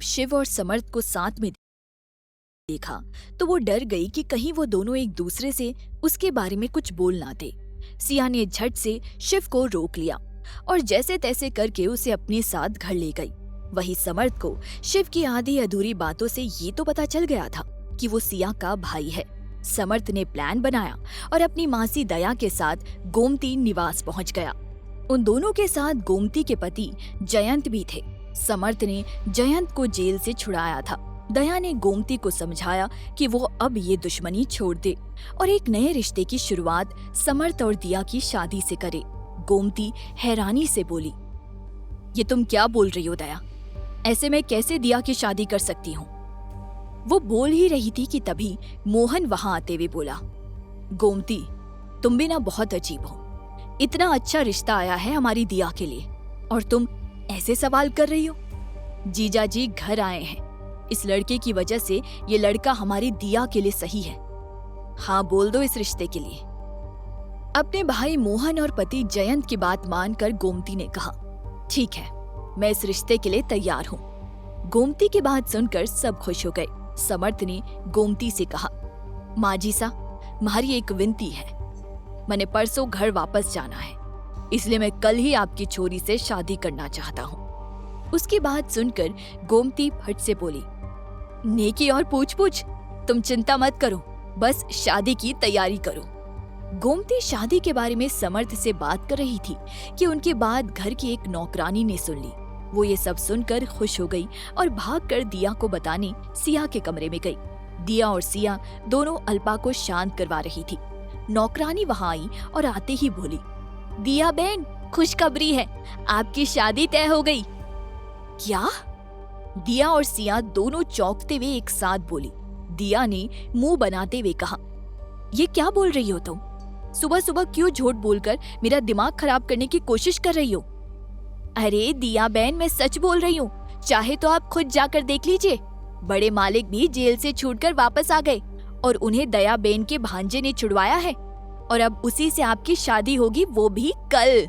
शिव और समर्थ को साथ में देखा तो वो डर गई कि कहीं वो दोनों एक दूसरे से उसके बारे में कुछ बोल ना दे। सिया ने झट से शिव को रोक लिया और जैसे तैसे करके उसे अपने साथ घर ले गई। वही समर्थ को शिव की आधी अधूरी बातों से ये तो पता चल गया था कि वो सिया का भाई है। समर्थ ने प्लान बनाया और अपनी मासी दया के साथ गोमती निवास पहुंच गया। उन दोनों के साथ गोमती के पति जयंत भी थे। समर्थ ने जयंत को जेल से छुड़ाया था। दया ने गोमती को समझाया कि वो अब ये दुश्मनी छोड़ दे और एक नए रिश्ते की शुरुआत समर्थ और दिया की शादी से करे। गोमती हैरानी से बोली, ये तुम क्या बोल रही हो दया? ऐसे में कैसे दिया की शादी कर सकती हूँ? वो बोल ही रही थी कि तभी मोहन वहां आते हुए बोला, गोमती तुम भी ना बहुत अजीब हो। इतना अच्छा रिश्ता आया है हमारी दिया के लिए और तुम ऐसे सवाल कर रही हो। जीजा जी घर आए हैं, इस लड़के की वजह से ये लड़का हमारी दिया के लिए सही है। हाँ बोल दो इस रिश्ते के लिए। अपने भाई मोहन और पति जयंत की बात मानकर गोमती ने कहा, ठीक है, मैं इस रिश्ते के लिए तैयार हूँ। गोमती की बात सुनकर सब खुश हो गए। समर्थ ने गोमती से कहा, माँ जी सा, तुम्हारी एक विनती है। मैंने परसों घर वापस जाना है, इसलिए मैं कल ही आपकी छोरी से शादी करना चाहता हूँ। उसकी बात सुनकर गोमती फट से बोली, नेकी और पूछ पूछ, तुम चिंता मत करो, बस शादी की तैयारी करो। गोमती शादी के बारे में समर्थ से बात कर रही थी कि उनके बाद घर की एक नौकरानी ने सुन ली। वो ये सब सुनकर खुश हो गई और भागकर दिया को बताने सिया के कमरे में गई। दिया और सिया दोनों अल्पा को शांत करवा रही थी। नौकरानी वहां आई और आते ही बोली, दिया बहन, खुशखबरी है, आपकी शादी तय हो गई। क्या? दिया और सिया दोनों चौंकते हुए एक साथ बोली। दिया ने मुंह बनाते हुए कहा, ये क्या बोल रही हो तुम? सुबह सुबह क्यों झूठ बोलकर मेरा दिमाग खराब करने की कोशिश कर रही हो? अरे दिया बहन, मैं सच बोल रही हूँ, चाहे तो आप खुद जाकर देख लीजिए। बड़े मालिक भी जेल से छूटकर वापस आ गए और उन्हें दया बेन के भांजे ने छुड़वाया है और अब उसी से आपकी शादी होगी, वो भी कल।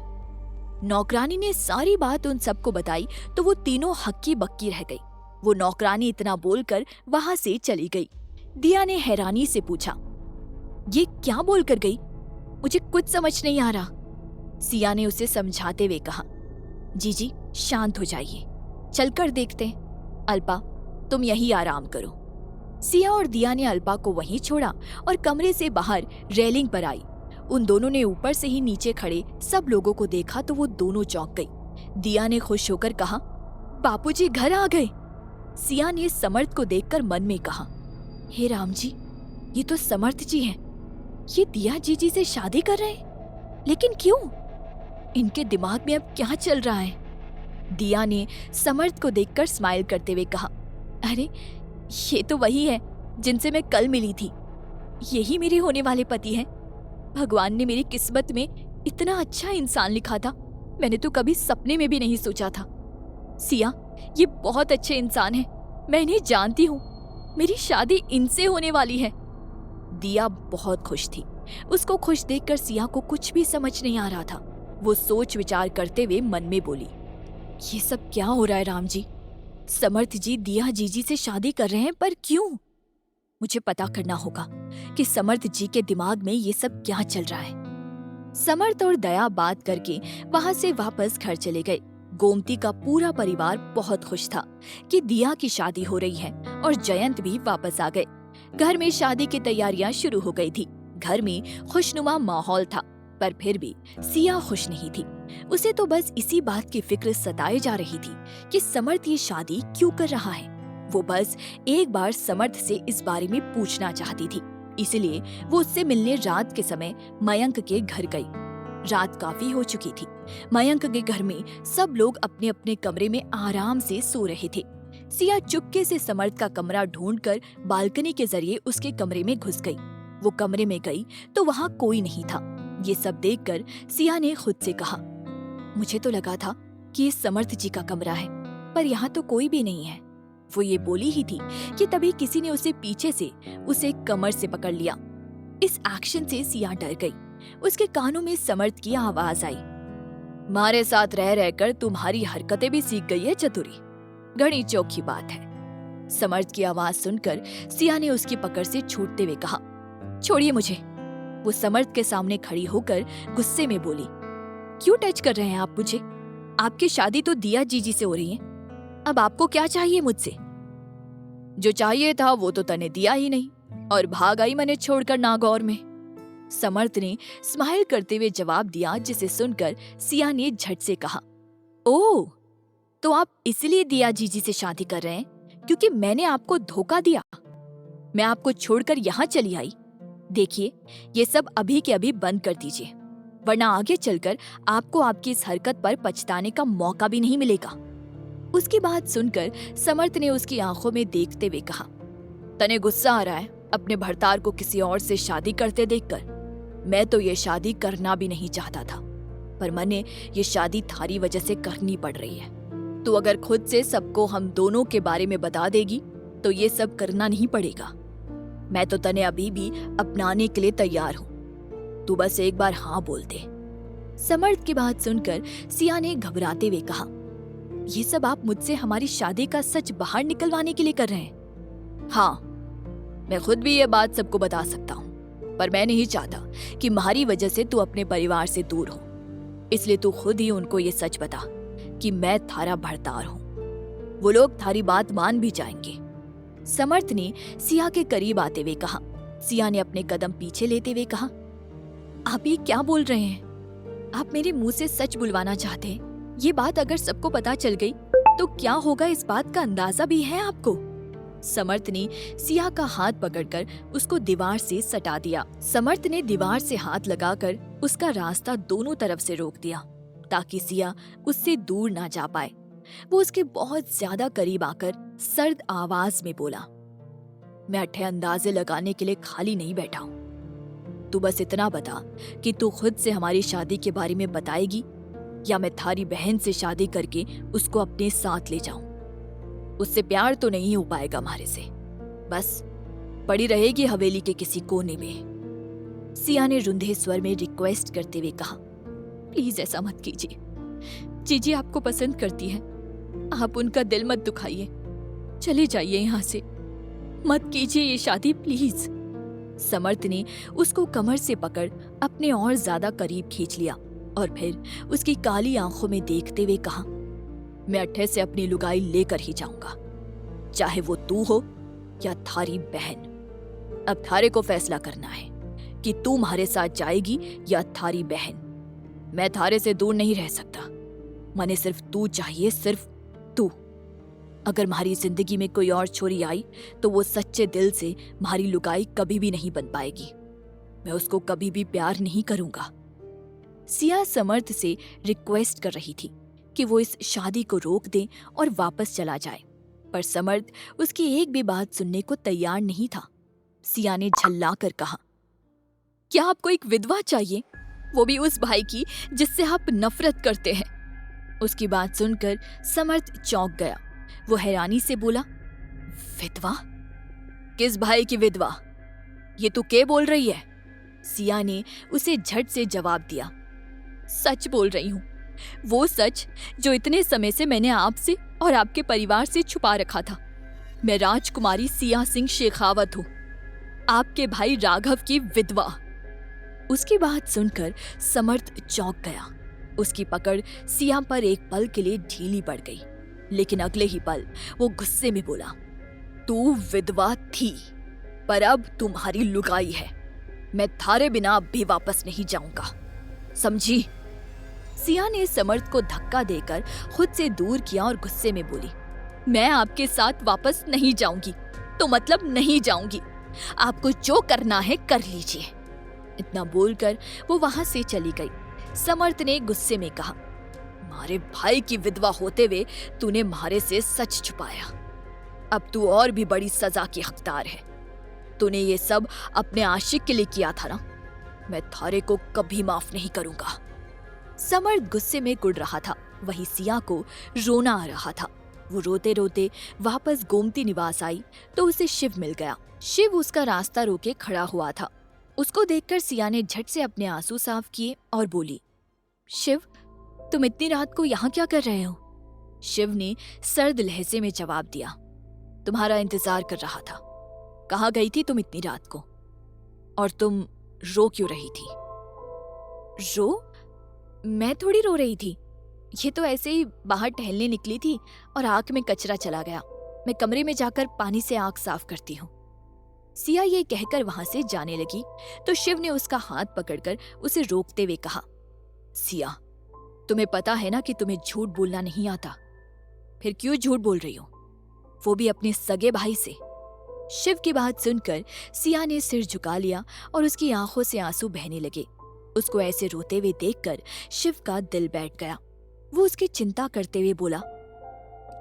नौकरानी ने सारी बात उन सबको बताई तो वो तीनों हक्की बक्की रह गई। वो नौकरानी इतना बोलकर वहां से चली गई। दिया ने हैरानी से पूछा, ये क्या बोलकर गई? मुझे कुछ समझ नहीं आ रहा। सिया ने उसे समझाते हुए कहा, जीजी शांत हो जाइए, चलकर देखते हैं। अल्पा तुम यहीं आराम करो। सिया और दिया ने अल्पा को वहीं छोड़ा और कमरे से बाहर रेलिंग पर आई। उन दोनों ने ऊपर से ही नीचे खड़े सब लोगों को देखा तो वो दोनों चौंक गई। दिया ने खुश होकर कहा, बापूजी घर आ गए। सिया ने समर्थ को देखकर मन में कहा, हे राम जी, ये तो समर्थ जी हैं। ये दिया जीजी से शादी कर रहे हैं, लेकिन क्यों? इनके दिमाग में अब क्या चल रहा है? दिया ने समर्थ को देखकर स्माइल करते हुए कहा, अरे ये तो वही है जिनसे मैं कल मिली थी। यही मेरे होने वाले पति हैं। भगवान ने मेरी किस्मत में इतना अच्छा इंसान लिखा था, मैंने तो कभी सपने में भी नहीं सोचा था। सिया, ये बहुत अच्छे इंसान हैं, मैं इन्हें जानती हूँ। मेरी शादी इनसे होने वाली है। दिया बहुत खुश थी। उसको खुश देखकर सिया को कुछ भी समझ नहीं आ रहा था। वो सोच विचार करते हुए मन में बोली, ये सब क्या हो रहा है राम जी? समर्थ जी दिया जीजी से शादी कर रहे हैं, पर क्यों? मुझे पता करना होगा कि समर्थ जी के दिमाग में ये सब क्या चल रहा है। समर्थ और दया बात करके वहां से वापस घर चले गए। गोमती का पूरा परिवार बहुत खुश था कि दिया की शादी हो रही है और जयंत भी वापस आ गए। घर में शादी की तैयारियां शुरू हो गई थी। घर में खुशनुमा माहौल था, पर फिर भी सिया खुश नहीं थी। उसे तो बस इसी बात की फिक्र सताए जा रही थी कि समर्थ ये शादी क्यों कर रहा है। वो बस एक बार समर्थ से इस बारे में पूछना चाहती थी, इसलिए वो उससे मिलने रात के समय मयंक के घर गई। रात काफी हो चुकी थी। मयंक के घर में सब लोग अपने अपने कमरे में आराम से सो रहे थे। सिया चुपके से समर्थ का कमरा ढूंढकर बालकनी के जरिए उसके कमरे में घुस गई। वो कमरे में गई तो वहाँ कोई नहीं था। ये सब देखकर सिया ने खुद से कहा, मुझे तो लगा था कि ये समर्थ जी का कमरा है, पर यहाँ तो कोई भी नहीं है। वो ये बोली ही थी कि तभी किसी ने उसे पीछे से उसे कमर से पकड़ लिया। इस एक्शन से सिया डर गई। उसके कानों में समर्थ की आवाज आई, मारे साथ रह रहकर तुम्हारी हरकतें भी सीख गई है चतुरी। घड़ी चौकी बात है। समर्थ की आवाज सुनकर सिया ने उसकी पकड़ से छूटते हुए कहा, छोड़िए मुझे। वो समर्थ के सामने खड़ी होकर गुस्से में बोली, क्यों टच कर रहे हैं आप मुझे? आपकी शादी तो दिया जीजी से हो रही है। अब आपको क्या चाहिए मुझसे? जो चाहिए था वो तो तने दिया ही नहीं और भाग आई मैंने छोड़कर नागौर में। समर्थ ने स्माइल करते हुए जवाब दिया, जिसे सुनकर सिया ने झट से कहा, ओह, तो आप इसलिए दिया जीजी से शादी कर रहे हैं क्योंकि मैंने आपको धोखा दिया? मैं आपको छोड़कर यहाँ चली आई। देखिए, ये सब अभी के अभी बंद कर दीजिए, वरना आगे चलकर आपको आपकी इस हरकत पर पछताने का मौका भी नहीं मिलेगा। उसकी बात सुनकर समर्थ ने उसकी आंखों में देखते हुए कहा, तने गुस्सा आ रहा है अपने भरतार को किसी और से शादी करते देखकर? मैं तो ये शादी करना भी नहीं चाहता था, पर मैंने ये शादी थारी वजह से करनी पड़ रही है। तू अगर खुद से सबको हम दोनों के बारे में बता देगी तो ये सब करना नहीं पड़ेगा। मैं तो तने अभी भी अपनाने के लिए तैयार हूँ, तू बस एक बार हाँ बोल दे। समर्थ की बात सुनकर सिया ने घबराते हुए कहा, ये सब आप मुझसे हमारी शादी का सच बाहर निकलवाने के लिए कर रहे हैं? हाँ, मैं खुद भी ये बात सबको बता सकता हूँ, पर मैं नहीं चाहता कि हमारी वजह से तू अपने परिवार से दूर हो। इसलिए तू खुद ही उनको ये सच बता कि मैं थारा भरतार हूँ। वो लोग थारी बात मान भी जाएंगे। समर्थ ने सिया के करीब आते हुए कहा। सिया ने अपने कदम पीछे लेते हुए कहा, आप ये क्या बोल रहे हैं? आप मेरे मुंह से सच बुलवाना चाहते हैं? ये बात अगर सबको पता चल गई तो क्या होगा, इस बात का अंदाजा भी है आपको? समर्थ ने सिया का हाथ पकड़कर उसको दीवार से सटा दिया। समर्थ ने दीवार से हाथ लगाकर उसका रास्ता दोनों तरफ से रोक दिया ताकि सिया उससे दूर ना जा पाए। वो उसके बहुत ज्यादा करीब आकर सर्द आवाज में बोला, मैं अट्ठे अंदाजे लगाने के लिए खाली नहीं बैठा हूँ। तू बस इतना बता कि तू खुद से हमारी शादी के बारे में बताएगी या मैं थारी बहन से शादी करके उसको अपने साथ ले जाऊं। उससे प्यार तो नहीं हो पाएगा हमारे से, बस पड़ी रहेगी हवेली के किसी कोने में। सिया ने रुंधे स्वर में रिक्वेस्ट करते हुए कहा, प्लीज ऐसा मत कीजिए। जीजी आपको पसंद करती है, आप उनका दिल मत दुखाइए। चले जाइए यहाँ से, मत कीजिए ये शादी प्लीज। समर्थ ने उसको कमर से पकड़ अपने और ज्यादा करीब खींच लिया और फिर उसकी काली आंखों में देखते हुए कहा, मैं अट्ठे से अपनी लुगाई लेकर ही जाऊंगा, चाहे वो तू हो या थारी बहन। अब थारे को फैसला करना है कि तू हमारे साथ जाएगी या थारी बहन। मैं थारे से दूर नहीं रह सकता, मने सिर्फ तू चाहिए, सिर्फ तू। अगर हमारी जिंदगी में कोई और छोरी आई तो वो सच्चे दिल से हमारी लुगाई कभी भी नहीं बन पाएगी। मैं उसको कभी भी प्यार नहीं करूंगा। सिया समर्थ से रिक्वेस्ट कर रही थी कि वो इस शादी को रोक दे और वापस चला जाए, पर समर्थ उसकी एक भी बात सुनने को तैयार नहीं था। सिया ने झल्ला कर कहा, क्या आपको एक विधवा चाहिए, वो भी उस भाई की जिससे आप नफरत करते हैं? उसकी बात सुनकर समर्थ चौंक गया। वो हैरानी से बोला, विधवा? किस भाई की विधवा? ये तू क्या बोल रही है? सिया ने उसे झट से जवाब दिया, सच बोल रही हूँ, वो सच जो इतने समय से मैंने आपसे और आपके परिवार से छुपा रखा था। मैं राजकुमारी सिया सिंह शेखावत हूँ, आपके भाई राघव की विधवा। उसकी बात सुनकर समर्थ चौंक गया। उसकी पकड़ सिया पर एक पल के लिए ढीली पड़ गई, लेकिन अगले ही पल वो गुस्से में बोला, तू विधवा थी पर अब तुम्हारी लुगाई है। मैं थारे बिना अब भी वापस नहीं जाऊंगा, समझी? सिया ने समर्थ को धक्का देकर खुद से दूर किया और गुस्से में बोली, मैं आपके साथ वापस नहीं जाऊंगी तो मतलब नहीं जाऊंगी, आपको जो करना है कर लीजिए। इतना बोलकर वो वहां से चली गई। समर्थ ने गुस्से में कहा, मारे भाई की विधवा होते हुए तूने मारे से सच छुपाया, अब तू और भी बड़ी सजा की हकदार है। तूने ये सब अपने आशिक के लिए किया था ना, मैं थारे को कभी माफ नहीं करूंगा। समर्थ गुस्से में कुढ़ रहा था, वही सिया को रोना आ रहा था। वो रोते रोते वापस गोमती निवास आई तो उसे शिव मिल गया। शिव उसका रास्ता रोके खड़ा हुआ था। उसको देखकर सिया ने झट से अपने आंसू साफ किए और बोली, शिव, तुम इतनी रात को यहाँ क्या कर रहे हो? शिव ने सर्द लहजे में जवाब दिया, तुम्हारा इंतजार कर रहा था। कहाँ गई थी तुम इतनी रात को? और तुम रो क्यों रही थी? रो? मैं थोड़ी रो रही थी। ये तो ऐसे ही बाहर टहलने निकली थी और आंख में कचरा चला गया। मैं कमरे में जाकर पानी से आंख साफ करती हूँ। सिया ये कहकर वहां से जाने लगी तो शिव ने उसका हाथ पकड़कर उसे रोकते हुए कहा, सिया, तुम्हें पता है ना कि तुम्हें झूठ बोलना नहीं आता। फिर क्यों झूठ बोल रही हो, वो भी अपने सगे भाई से? शिव की बात सुनकर सिया ने सिर झुका लिया और उसकी आंखों से आंसू बहने लगे। उसको ऐसे रोते हुए देखकर शिव का दिल बैठ गया। वो उसकी चिंता करते हुए बोला,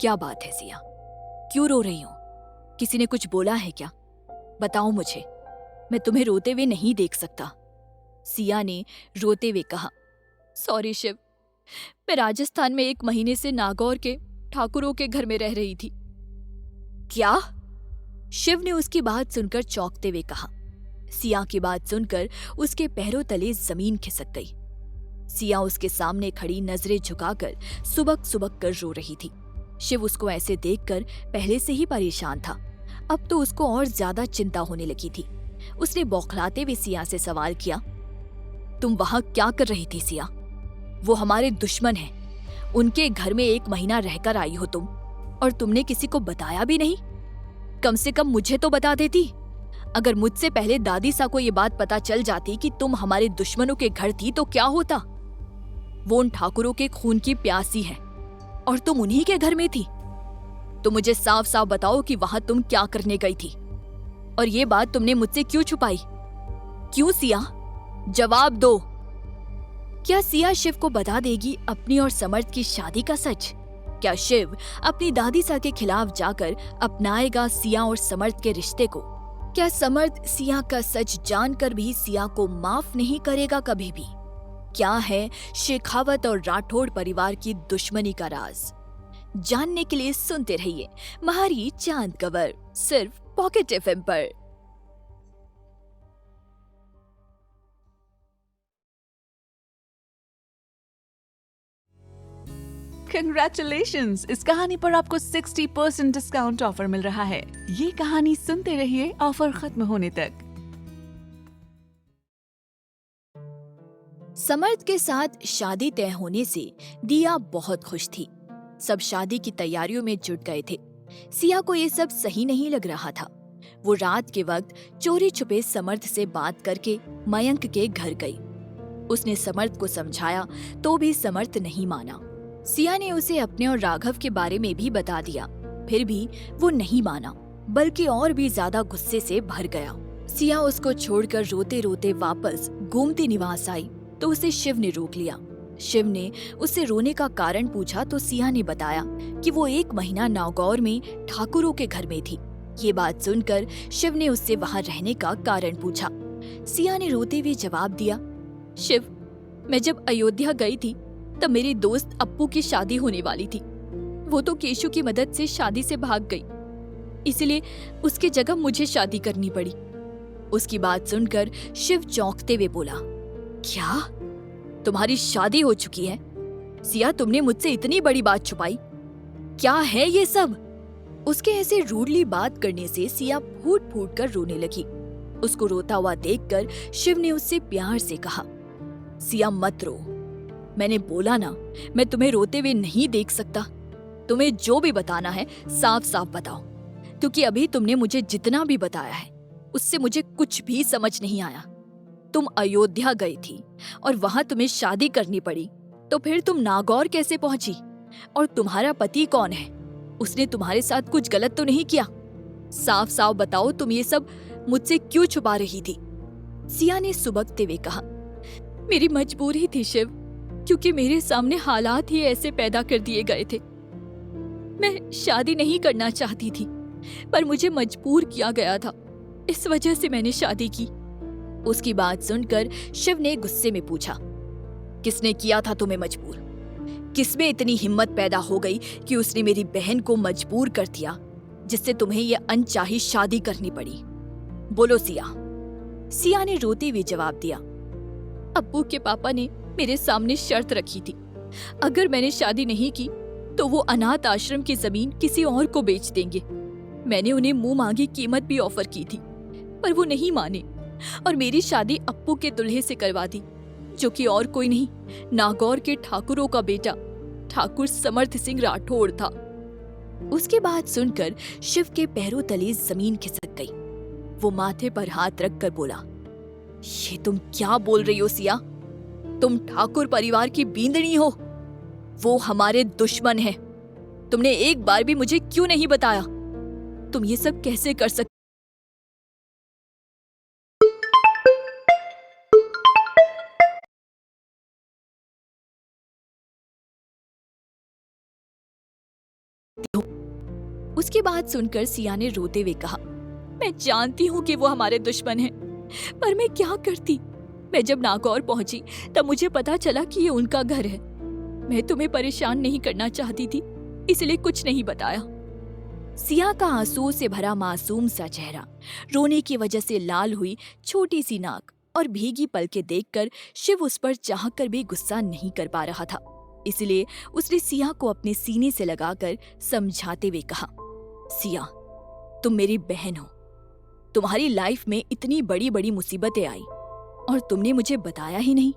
क्या बात है सिया, क्यों रो रही हो? किसी ने कुछ बोला है क्या? बताओ मुझे, मैं तुम्हें रोते हुए नहीं देख सकता। सिया ने रोते हुए कहा, सॉरी शिव, मैं राजस्थान में 1 महीने से नागौर के ठाकुरों के घर में रह रही थी। क्या? शिव ने उसकी बात सुनकर चौंकते हुए कहा। सिया की बात सुनकर उसके पैरों तले जमीन खिसक गई। सिया उसके सामने खड़ी नजरें झुकाकर सुबक सुबक कर रो रही थी। शिव उसको ऐसे देखकर पहले से ही परेशान था, अब तो उसको और ज्यादा चिंता होने लगी थी। उसने बौखलाते हुए सिया से सवाल किया, तुम वहां क्या कर रही थी सिया? वो हमारे दुश्मन हैं। उनके घर में 1 महीना रहकर आई हो तुम, और तुमने किसी को बताया भी नहीं। कम से कम मुझे तो बता देती। अगर मुझसे पहले दादी सा को ये बात पता चल जाती कि तुम हमारे दुश्मनों के घर थी तो क्या होता? वो उन ठाकुरों के खून की प्यासी है और तुम उन्हीं के घर में थी। तो मुझे साफ साफ बताओ कि वहां तुम क्या करने गई थी, और ये बात तुमने मुझसे क्यों छुपाई? क्यों सिया? जवाब दो। क्या सिया शिव को बता देगी अपनी और समर्थ की शादी का सच? क्या शिव अपनी दादी सा के खिलाफ जाकर अपनाएगा सिया और समर्थ के रिश्ते को? क्या समर्थ सिया का सच जानकर भी सिया को माफ नहीं करेगा कभी भी? क्या है शेखावत और राठौड़ परिवार की दुश्मनी का राज? जानने के लिए सुनते रहिए महारी चांद कवर, सिर्फ पॉकेट एफएम पर। Congratulations! इस कहानी पर आपको 60% डिस्काउंट ऑफर मिल रहा है। ये कहानी सुनते रहिए ऑफर खत्म होने तक। समर्थ के साथ शादी तय होने से दिया बहुत खुश थी। सब शादी की तैयारियों में जुट गए थे। सिया को ये सब सही नहीं लग रहा था। वो रात के वक्त चोरी छुपे समर्थ से बात करके मयंक के घर गई। उसने समर्थ को समझाया तो भी समर्थ नहीं माना। सिया ने उसे अपने और राघव के बारे में भी बता दिया, फिर भी वो नहीं माना, बल्कि और भी ज्यादा गुस्से से भर गया। सिया उसको छोड़कर रोते रोते वापस गोमती निवास आई तो उसे शिव ने रोक लिया। शिव ने उससे रोने का कारण पूछा तो सिया ने बताया कि वो 1 महीना नागौर में ठाकुरों के घर में थी। ये बात सुनकर शिव ने उससे वहां रहने का कारण पूछा। सिया ने रोते हुए जवाब दिया, शिव, मैं जब अयोध्या गई थी तब मेरी दोस्त अप्पू की शादी होने वाली थी। वो तो केशु की मदद से शादी से भाग गई, इसलिए उसकी जगह मुझे शादी करनी पड़ी। उसकी बात सुनकर शिव चौंकते हुए बोला, क्या तुम्हारी शादी हो चुकी है? सिया, तुमने मुझसे इतनी बड़ी बात छुपाई, क्या है ये सब? उसके ऐसे रूडली बात करने से सिया फूट फूट कर रोने लगी। उसको रोता हुआ देखकर शिव ने उससे प्यार से कहा, सिया मत रो, मैंने बोला ना, मैं तुम्हें रोते हुए नहीं देख सकता। तुम्हें जो भी बताना है साफ साफ बताओ, क्योंकि अभी तुमने मुझे जितना भी बताया है उससे मुझे कुछ भी समझ नहीं आया। तुम अयोध्या गई थी और वहां तुम्हें शादी करनी पड़ी, तो फिर तुम नागौर कैसे पहुंची? और तुम्हारा पति कौन है? उसने तुम्हारे साथ कुछ गलत तो नहीं किया? साफ साफ बताओ, तुम ये सब मुझसे क्यों छुपा रही थी? सिया ने सुबकते हुए कहा, मेरी मजबूरी थी शिव, क्योंकि मेरे सामने हालात ही ऐसे पैदा कर दिए गए थे। मैं शादी नहीं करना चाहती थी, पर मुझे मजबूर किया गया था, इस वजह से मैंने शादी की। उसकी बात सुनकर शिव ने गुस्से में पूछा, किसने किया था तुम्हें मजबूर? किसमें इतनी हिम्मत पैदा हो गई कि उसने मेरी बहन को मजबूर कर दिया, जिससे तुम्हें यह अनचाही शादी करनी पड़ी? बोलो सिया। सिया ने रोते हुए जवाब दिया, अब्बू के पापा ने मेरे सामने शर्त रखी थी, अगर मैंने शादी नहीं की तो वो अनाथ आश्रम की जमीन किसी और को बेच देंगे। मैंने उन्हें मुंह मांगी कीमत भी ऑफर की थी, पर वो नहीं माने और मेरी शादी अप्पू के दुल्हे से करवा दी, जो कि और कोई नहीं, नागौर के ठाकुरों का बेटा ठाकुर समर्थ सिंह राठौड़ था। उसकी बात सुनकर शिव के पैरों तले जमीन खिसक गई। वो माथे पर हाथ रखकर बोला, ये तुम क्या बोल रही हो सिया? तुम ठाकुर परिवार की बींदनी हो। वो हमारे दुश्मन है। तुमने एक बार भी मुझे क्यों नहीं बताया? तुम ये सब कैसे कर सकते? उसकी बात सुनकर सिया ने रोते हुए कहा, मैं जानती हूँ कि वो हमारे दुश्मन हैं, पर मैं क्या करती? मैं जब नागौर पहुंची तब मुझे पता चला कि ये उनका घर है। मैं तुम्हें परेशान नहीं करना चाहती थी, इसलिए कुछ नहीं बताया। सिया का आंसुओं से भरा मासूम सा चेहरा, रोने की वजह से लाल हुई छोटी सी नाक और भीगी पलकें देखकर शिव उस पर चाहकर भी गुस्सा नहीं कर पा रहा था। इसलिए उसने सिया को अपने सीने से लगाकर समझाते हुए कहा, सिया, तुम मेरी बहन हो। तुम्हारी लाइफ में इतनी बड़ी बड़ी मुसीबतें आई और तुमने मुझे बताया ही नहीं।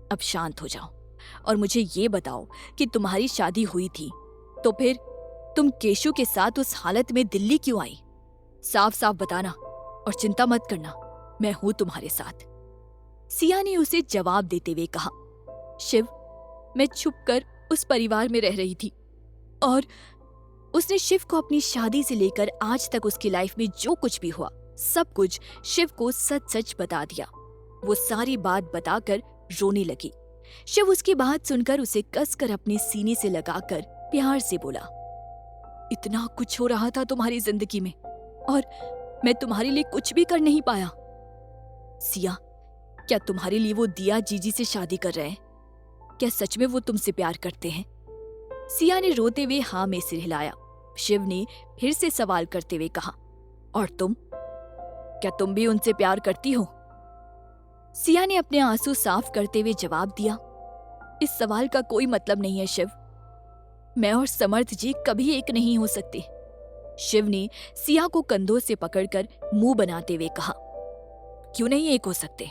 अब शांत हो जाओ और मुझे ये बताओ कि तुम्हारी शादी हुई थी तो फिर तुम केशु के साथ उस हालत में दिल्ली क्यों आई? साफ साफ बताना और चिंता मत करना, मैं हूं तुम्हारे साथ। सिया ने उसे जवाब देते हुए कहा, शिव, मैं छुपकर उस परिवार में रह रही थी और उसने शिव को अपनी शादी से लेकर आज तक उसकी लाइफ में जो कुछ भी हुआ सब कुछ शिव को सच सच बता दिया। वो सारी बात बताकर रोने लगी। शिव उसकी बात सुनकर उसे कसकर अपने सीने से लगाकर प्यार से बोला, इतना कुछ हो रहा था तुम्हारी जिंदगी में और मैं तुम्हारे लिए कुछ भी कर नहीं पाया। सिया, क्या तुम्हारे लिए वो दिया जीजी से शादी कर रहे हैं? क्या सच में वो तुमसे प्यार करते हैं? सिया ने रोते हुए हाँ में सिर हिलाया। शिव ने फिर से सवाल करते हुए कहा, और तुम, क्या तुम भी उनसे प्यार करती हो? सिया ने अपने आंसू साफ करते हुए जवाब दिया, इस सवाल का कोई मतलब नहीं है शिव। मैं और समर्थ जी कभी एक नहीं हो सकते। शिव ने सिया को कंधों से पकड़कर मुंह बनाते हुए कहा, क्यों नहीं एक हो सकते?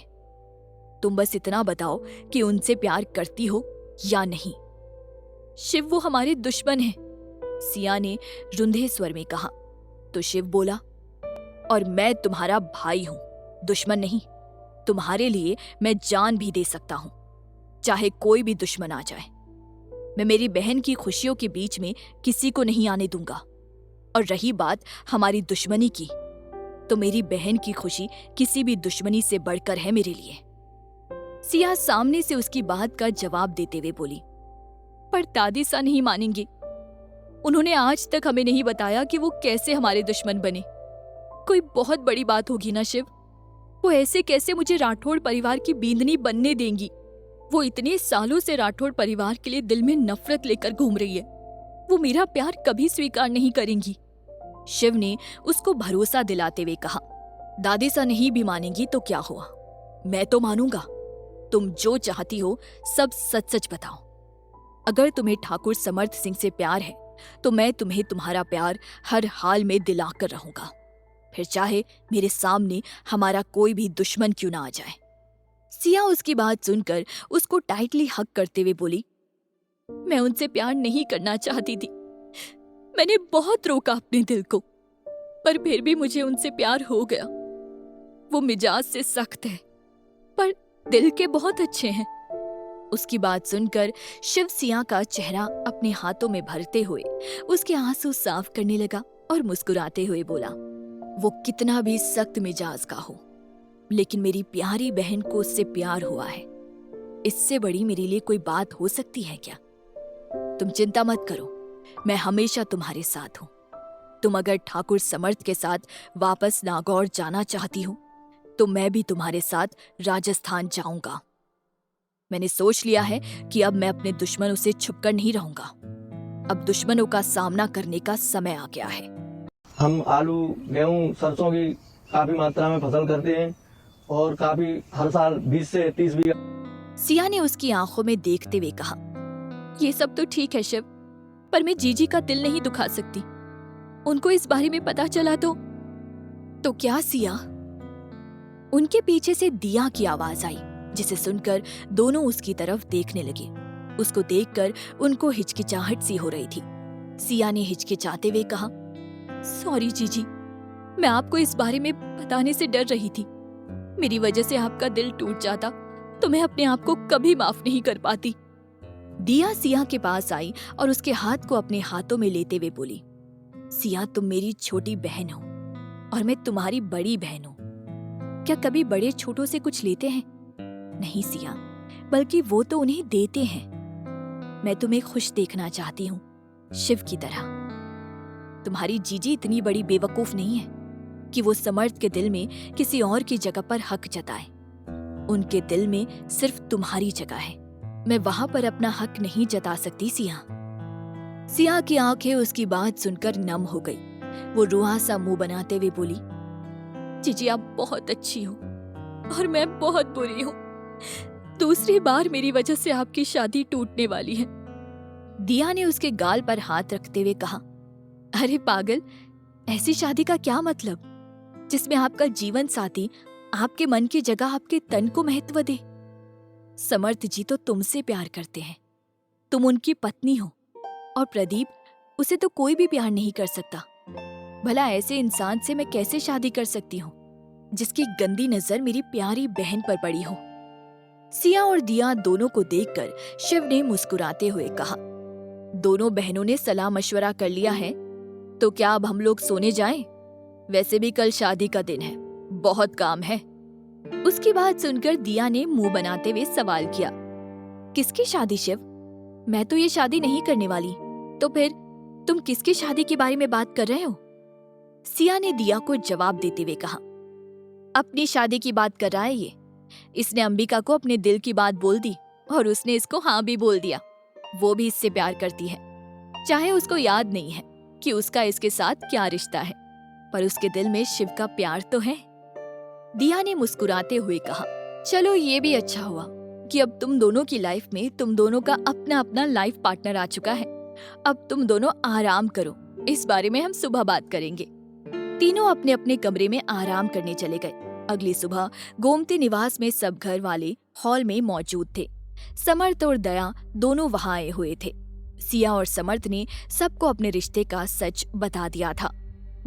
तुम बस इतना बताओ कि उनसे प्यार करती हो या नहीं। शिव, वो हमारे दुश्मन हैं, सिया ने रुंधे स्वर में कहा। तो शिव बोला, और मैं तुम्हारा भाई हूं, दुश्मन नहीं। तुम्हारे लिए मैं जान भी दे सकता हूं, चाहे कोई भी दुश्मन आ जाए। मैं मेरी बहन की खुशियों के बीच में किसी को नहीं आने दूंगा। और रही बात हमारी दुश्मनी की, तो मेरी बहन की खुशी किसी भी दुश्मनी से बढ़कर है मेरे लिए। सिया सामने से उसकी बात का जवाब देते हुए बोली, पर दादी सा नहीं मानेंगे। उन्होंने आज तक हमें नहीं बताया कि वो कैसे हमारे दुश्मन बने। कोई बहुत बड़ी बात होगी ना शिव? वो ऐसे कैसे मुझे राठौड़ परिवार की बींदनी बनने देंगी? वो इतने सालों से राठौड़ परिवार के लिए दिल में नफरत लेकर घूम रही है। वो मेरा प्यार कभी स्वीकार नहीं करेंगी। शिव ने उसको भरोसा दिलाते हुए कहा, दादी सा नहीं भी मानेंगी तो क्या हुआ, मैं तो मानूंगा। तुम जो चाहती हो सब सच सच बताओ। अगर तुम्हें ठाकुर समर्थ सिंह से प्यार है तो मैं तुम्हें तुम्हारा प्यार हर हाल में दिलाकर रहूंगा, फिर चाहे मेरे सामने हमारा कोई भी दुश्मन क्यों ना आ जाए। सिया उसकी बात सुनकर उसको टाइटली हग करते हुए बोली, मैं उनसे प्यार नहीं करना चाहती थी। मैंने बहुत रोका अपने दिल को, पर फिर भी मुझे उनसे प्यार हो गया। वो मिजाज से सख्त है पर दिल के बहुत अच्छे हैं। उसकी बात सुनकर शिव सिया का चेहरा अपने हाथों में भरते हुए उसके आंसू साफ करने लगा और मुस्कुराते हुए बोला, वो कितना भी सख्त मिजाज का हो, लेकिन मेरी प्यारी बहन को उससे प्यार हुआ है। इससे बड़ी मेरे लिए कोई बात हो सकती है क्या? तुम चिंता मत करो, मैं हमेशा तुम्हारे साथ हूं। तुम अगर ठाकुर समर्थ के साथ वापस नागौर जाना चाहती हो तो मैं भी तुम्हारे साथ राजस्थान जाऊंगा। मैंने सोच लिया है कि अब मैं अपने दुश्मनों से छुपकर नहीं रहूंगा। अब दुश्मनों का सामना करने का समय आ गया है। हम आलू, गेहूं, सरसों की काफी मात्रा में फसल करते हैं और काफी हर साल 20 से 30 बीघा। सिया ने उसकी आंखों में देखते हुए कहा, ये सब तो ठीक है शिव, पर मैं जीजी का दिल नहीं दुखा सकती। उनको इस बारे में पता चला तो क्या सिया? उनके पीछे से दिया की आवाज आई, जिसे सुनकर दोनों उसकी तरफ देखने लगे। उसको देखकर उनको हिचकिचाहट सी हो रही थी। सिया ने हिचकिचाते हुए कहा, सॉरी जीजी, मैं आपको इस बारे में बताने से डर रही थी। मेरी वजह से आपका दिल टूट जाता तो मैं अपने आप को कभी माफ नहीं कर पाती। दिया सिया के पास आई और उसके हाथ को अपने हाथों में लेते हुए बोली, सिया, तुम मेरी छोटी बहन हो और मैं तुम्हारी बड़ी बहन हूं। क्या कभी बड़े छोटों से कुछ लेते हैं? नहीं सिया, बल्कि वो तो उन्हें देते हैं। मैं तुम्हें खुश देखना चाहती हूँ, शिव की तरह। तुम्हारी जीजी इतनी बड़ी बेवकूफ नहीं है कि वो समर्थ के दिल में किसी और की जगह पर हक जताए। उनके दिल में सिर्फ तुम्हारी जगह है। मैं वहां पर अपना हक नहीं जता सकती सिया। सिया की आंखें उसकी बात सुनकर नम हो गई। वो रुआ सा मुंह बनाते हुए बोली, जीजी आप बहुत अच्छी हो और मैं बहुत बुरी हूँ। दूसरी बार मेरी वजह से आपकी शादी टूटने वाली है। दिया ने उसके गाल पर हाथ रखते हुए कहा, अरे पागल, ऐसी शादी का क्या मतलब जिसमें आपका जीवन साथी आपके मन की जगह आपके तन को महत्व दे। समर्थ जी तो तुमसे प्यार करते हैं, तुम उनकी पत्नी हो, और प्रदीप, उसे तो कोई भी प्यार नहीं कर सकता। भला ऐसे इंसान से मैं कैसे शादी कर सकती हूँ जिसकी गंदी नजर मेरी प्यारी बहन पर पड़ी हो। सिया और दिया दोनों को देखकर शिव ने मुस्कुराते हुए कहा, दोनों बहनों ने सलाह मशवरा कर लिया है तो क्या अब हम लोग सोने जाएं? वैसे भी कल शादी का दिन है, बहुत काम है। उसकी बात सुनकर दिया ने मुंह बनाते हुए सवाल किया, किसकी शादी शिव? मैं तो ये शादी नहीं करने वाली। तो फिर तुम किसकी शादी के बारे में बात कर रहे हो? सिया ने दिया को जवाब देते हुए कहा, अपनी शादी की बात कर रहा है ये। इसने अंबिका को अपने दिल की बात बोल दी और उसने इसको हाँ भी बोल दिया। वो भी इससे प्यार करती है, चाहे उसको याद नहीं है कि उसका इसके साथ क्या रिश्ता है, पर उसके दिल में शिव का प्यार तो है। दिया ने मुस्कुराते हुए कहा, चलो ये भी अच्छा हुआ कि अब तुम दोनों की लाइफ में तुम दोनों का अपना अपना लाइफ पार्टनर आ चुका है। अब तुम दोनों आराम करो, इस बारे में हम सुबह बात करेंगे। तीनों अपने अपने कमरे में आराम करने चले गए। अगली सुबह गोमती निवास में सब घर वाले हॉल में मौजूद थे। समर्थ और दया दोनों वहां आए हुए थे। सिया और समर्थ ने सबको अपने रिश्ते का सच बता दिया था।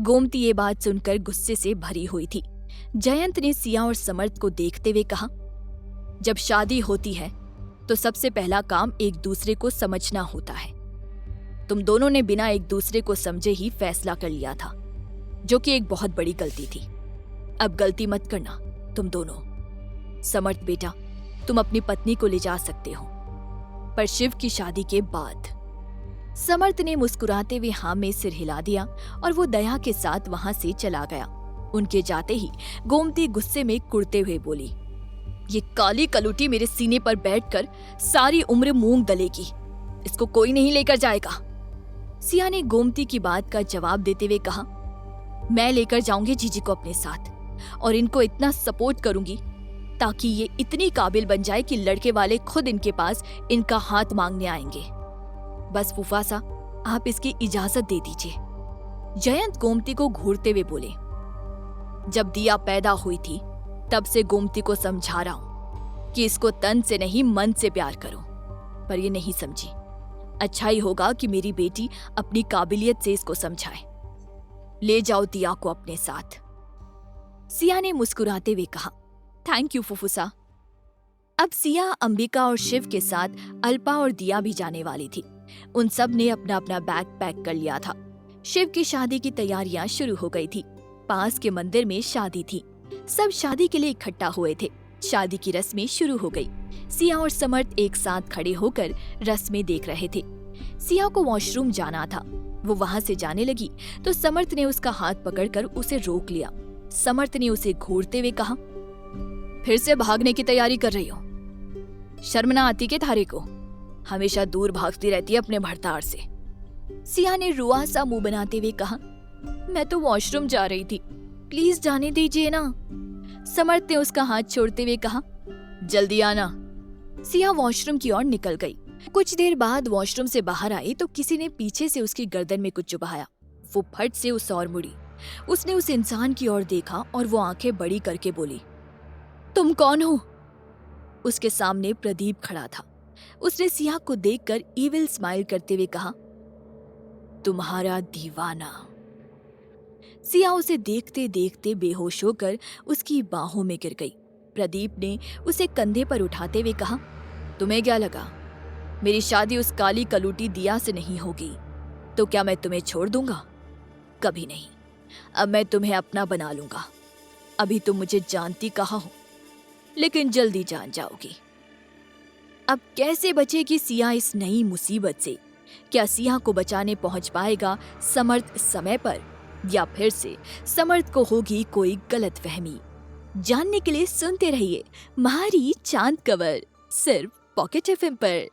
गोमती ये बात सुनकर गुस्से से भरी हुई थी। जयंत ने सिया और समर्थ को देखते हुए कहा, जब शादी होती है तो सबसे पहला काम एक दूसरे को समझना होता है। तुम दोनों ने बिना एक दूसरे को समझे ही फैसला कर लिया था, जो कि एक बहुत बड़ी गलती थी। अब गलती मत करना तुम दोनों। समर्थ बेटा, तुम अपनी पत्नी को ले जा सकते हो, पर शिव की शादी के बाद। समर्थ ने मुस्कुराते हुए हाँ में सिर हिला दिया और वो दया के साथ वहां से चला गया। उनके जाते ही गोमती गुस्से में कुड़ते हुए बोली, ये काली कलूटी मेरे सीने पर बैठकर सारी उम्र मूंग दलेगी, इसको कोई नहीं लेकर जाएगा। सिया ने गोमती की बात का जवाब देते हुए कहा, मैं लेकर जाऊंगी जीजी को अपने साथ और इनको इतना सपोर्ट करूंगी ताकि ये इतनी काबिल बन जाए कि लड़के वाले खुद इनके पास इनका हाथ मांगने आएंगे। बस फूफा सा, आप इसकी इजाजत दे दीजिए। जयंत गोमती को घूरते हुए बोले, जब दिया पैदा हुई थी तब से गोमती को समझा रहा हूं कि इसको तन से नहीं मन से प्यार करो, पर ये नहीं समझी। अच्छा ही होगा कि मेरी बेटी अपनी काबिलियत से इसको समझाए। ले जाओ दिया को अपने साथ। सिया ने मुस्कुराते हुए कहा, थैंक यू फुफुसा। अब सिया, अंबिका और शिव के साथ अल्पा और दिया भी जाने वाली थी। उन सब ने अपना अपना बैग पैक कर लिया था। शिव की शादी की तैयारियां शुरू हो गई थी। पास के मंदिर में शादी थी। सब शादी के लिए इकट्ठा हुए थे। शादी की रस्में शुरू हो गई। सिया और समर्थ एक साथ खड़े होकर रस्में देख रहे थे। सिया को वॉशरूम जाना था। वो वहां से जाने लगी तो समर्थ ने उसका हाथ पकड़कर उसे रोक लिया। समर्थ ने उसे घूरते हुए कहा, फिर से भागने की तैयारी कर रही हो? शर्म ना आती के थारे को? हमेशा दूर भागती रहती है अपने भरतार से। सिया ने रुआ सा मुंह बनाते हुए कहा, मैं तो वॉशरूम जा रही थी, प्लीज जाने दीजिए ना। समर्थ ने उसका हाथ छोड़ते हुए कहा, जल्दी आना। सिया वॉशरूम की ओर निकल गई। कुछ देर बाद वॉशरूम से बाहर आई तो किसी ने पीछे से उसकी गर्दन में कुछ चुभाया। वो फट से उस ओर मुड़ी। उसने उस इंसान की ओर देखा और वो आंखें बड़ी करके बोली, तुम कौन हो? उसके सामने प्रदीप खड़ा था। उसने सिया को देखकर ईविल स्माइल करते हुए कहा, तुम्हारा दीवाना। सिया उसे देखते देखते बेहोश होकर उसकी बाहों में गिर गई। प्रदीप ने उसे कंधे पर उठाते हुए कहा, तुम्हें क्या लगा मेरी शादी उस काली कलूटी दिया से नहीं होगी तो क्या मैं तुम्हें छोड़ दूंगा? कभी नहीं। अब मैं तुम्हें अपना बना लूंगा। अभी तुम मुझे जानती कहाँ हो, लेकिन जल्दी जान जाओगी। अब कैसे बचेगी सिया इस नई मुसीबत से? क्या सिया को बचाने पहुंच पाएगा समर्थ समय पर, या फिर से समर्थ को होगी कोई गलतफहमी? जानने के लिए सुनते रहिए महारी चांद कवर, सिर्फ पॉकेट एफएम पर।